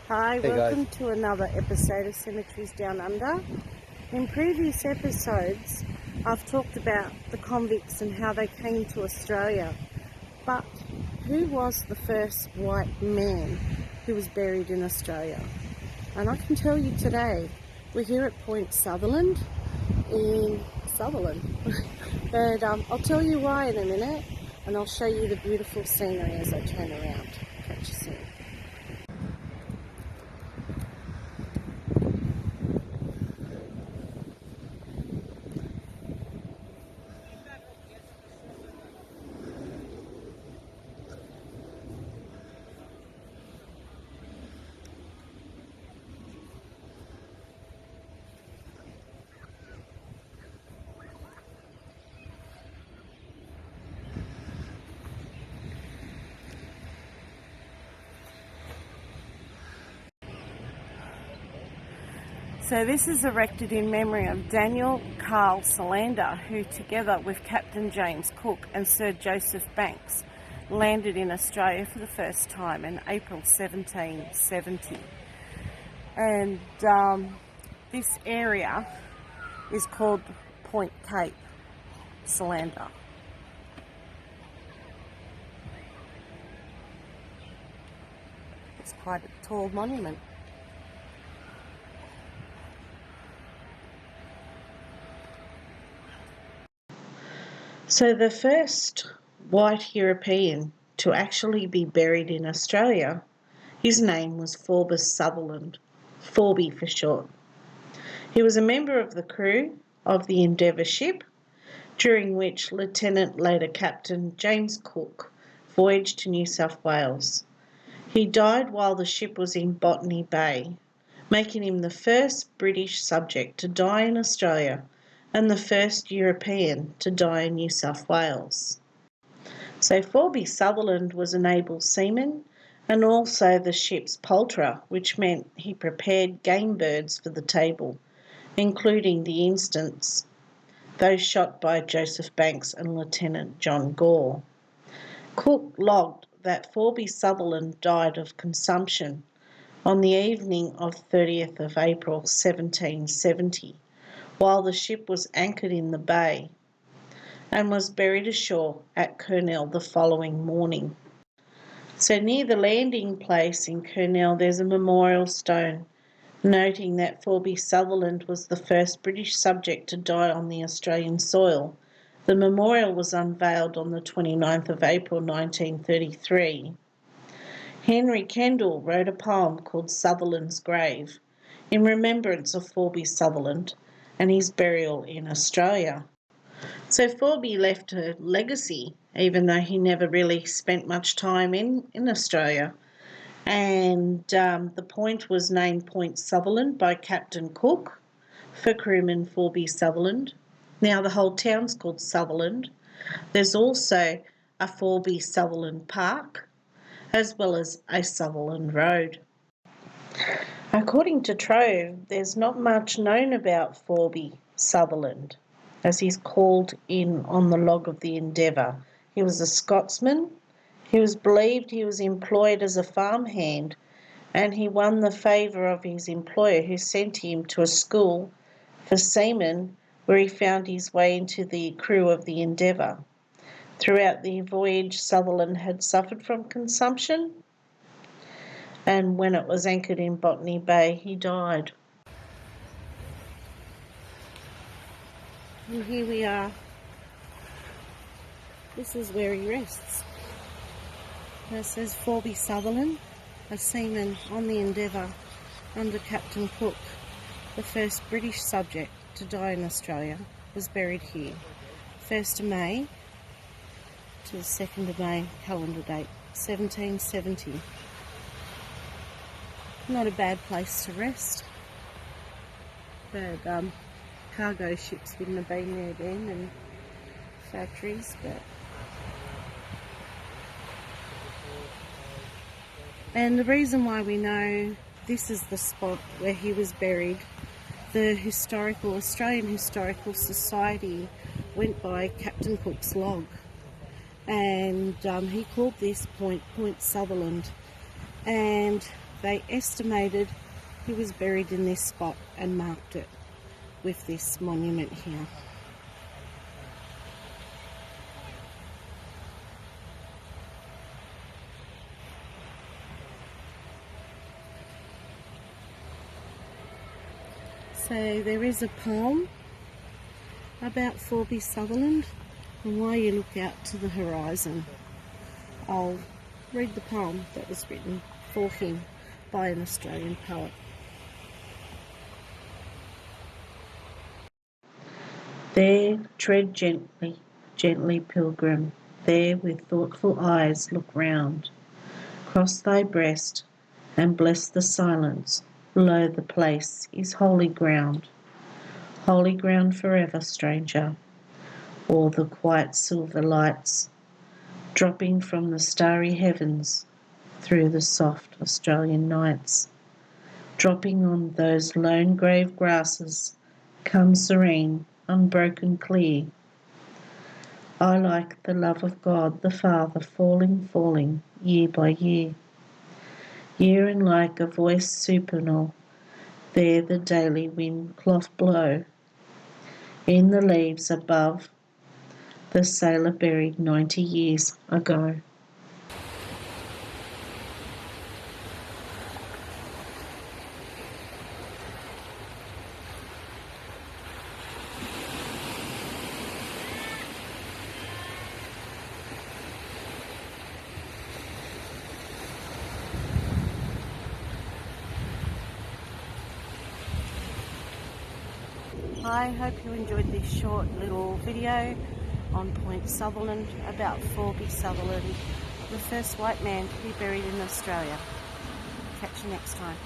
Hi, Hey welcome guys. to another episode of Cemeteries Downunder. In previous episodes, I've talked about the convicts and how they came to Australia. But who was the first white man who was buried in Australia? And I can tell you today, we're here at Point Sutherland in Sutherland. But I'll tell you why in a minute, and I'll show you the beautiful scenery as I turn around. Catch you soon. So this is erected in memory of Daniel Carl Solander, who together with Captain James Cook and Sir Joseph Banks landed in Australia for the first time in April 1770. And this area is called Point Cape Solander. It's quite a tall monument. So the first white European to actually be buried in Australia, his name was Forbes Sutherland, Forby for short. He was a member of the crew of the Endeavour ship, during which Lieutenant later Captain James Cook voyaged to New South Wales. He died while the ship was in Botany Bay, making him the first British subject to die in Australia and the first European to die in New South Wales. So Forby Sutherland was an able seaman and also the ship's poulterer, which meant he prepared game birds for the table, including the instance those shot by Joseph Banks and Lieutenant John Gore. Cook logged that Forby Sutherland died of consumption on the evening of 30th of April 1770, while the ship was anchored in the bay, and was buried ashore at Kurnell the following morning. So near the landing place in Kurnell there's a memorial stone noting that Forby Sutherland was the first British subject to die on the Australian soil. The memorial was unveiled on the 29th of April 1933. Henry Kendall wrote a poem called Sutherland's Grave in remembrance of Forby Sutherland and his burial in Australia. So Forby left a legacy, even though he never really spent much time in Australia. And the point was named Point Sutherland by Captain Cook for crewman Forby Sutherland. Now the whole town's called Sutherland. There's also a Forby Sutherland Park, as well as a Sutherland Road. According to Trove, there's not much known about Forby Sutherland, as he's called in on the log of the Endeavour. He was a Scotsman. He was believed he was employed as a farmhand, and he won the favour of his employer, who sent him to a school for seamen where he found his way into the crew of the Endeavour. Throughout the voyage, Sutherland had suffered from consumption, and when it was anchored in Botany Bay, he died. And here we are. This is where he rests. It says Forby Sutherland, a seaman on the Endeavour under Captain Cook, the first British subject to die in Australia, was buried here. 1st of May to the 2nd of May calendar date, 1770. Not a bad place to rest, but cargo ships wouldn't have been there then, and factories, but... And the reason why we know this is the spot where he was buried, the Australian Historical Society went by Captain Cook's log, and he called this Point Sutherland, and they estimated he was buried in this spot and marked it with this monument here. So there is a poem about Forby Sutherland, and while you look out to the horizon, I'll read the poem that was written for him by an Australian poet. There tread gently, gently pilgrim, there with thoughtful eyes look round. Cross thy breast and bless the silence, lo, the place is holy ground forever, stranger, o'er the quiet silver lights, dropping from the starry heavens through the soft Australian nights, dropping on those lone grave grasses, come serene, unbroken, clear. I like the love of God the Father falling, year by year. And like a voice supernal, there the daily wind cloth blow. In the leaves above, the sailor buried 90 years ago. I hope you enjoyed this short little video on Point Sutherland about Forby Sutherland, the first white man to be buried in Australia. Catch you next time.